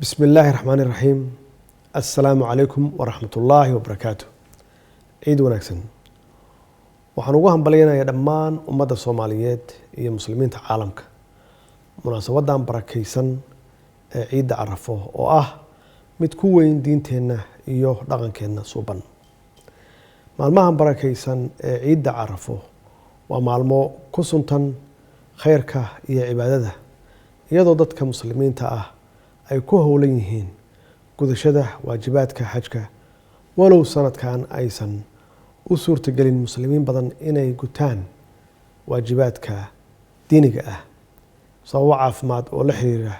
بسم الله الرحمن الرحيم. السلام عليكم ورحمة الله وبركاته. عيد ونكسن. وحنوجهم بلينا يا دمان أمة الصوماليات هي مسلمين عالمك. مناسبة دام بركيسن عيد عرفه متكوين دينتنا إيوه دعان كنا صوبا. معلمهم بركيسن عيد عرفه ومعلمو كسنتن خيرك هي عبادته. يضدك مسلمين ay ku howlan yihiin gudashada waajibaadka xajka walow sanadkan aysan u suurtagelin muslimiin badan inay gutaan waajibaadka diiniga ah sababo caafimaad oo la xiriira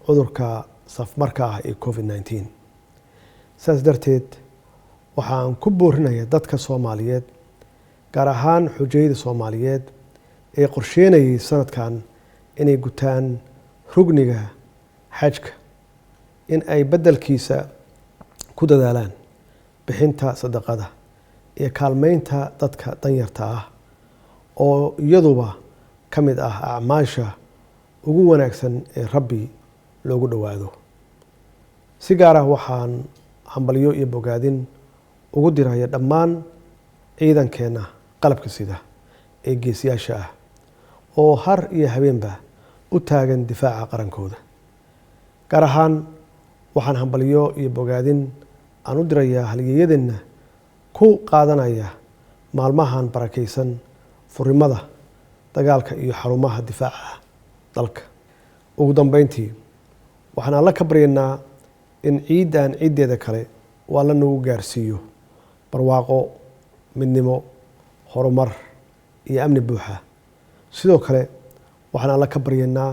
cudurka safmarka ah ee COVID-19. saas darteed waxaan ku boorinayaa dadka Soomaaliyeed gaar ahaan xujayada Soomaaliyeed ee qorsheynayay sanadkan inay gutaan rugniga xajka in ay beddelkiisa ku dadaalaan bixinta sadaqada iyo kaalmeynta dadka danyarta ah oo iyaduba ka mid ah acmaasha ugu wanaagsan ee Rabbi loogu dhawaado. Si gaar ah waxaan hambalyo iyo bogaadin ugu dirayaa dhammaan ciidankeena qalabka sida ee geesiyaasha ah oo har iyo habeenba u taagan difaaca qarankooda. gaar ahaan waxaan hambalyo iyo bogaadin aan u dirayaa halyeeyadeenna ku qaadanaya maalmahan barakaysan furimada dagaalka iyo xarumaha difaaca dalka. ugu dambeyntii waxaan alla ka baryaynaa in ciidan ciideeda kale waa la nagu gaarsiiyo barwaaqo, midnimo, horumar iyo amni buuxa. sidoo kale waxaan alla ka baryaynaa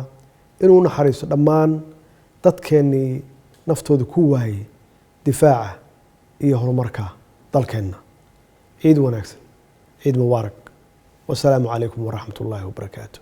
inuu naxariisto dhammaan dadkeennii naftooda ku waayay difaaca iyo horumarka dalkeenna. ciid wanaagsan, ciid mubaarak. wasalaamu calaykum waraxmatullaahi wabarakaatu.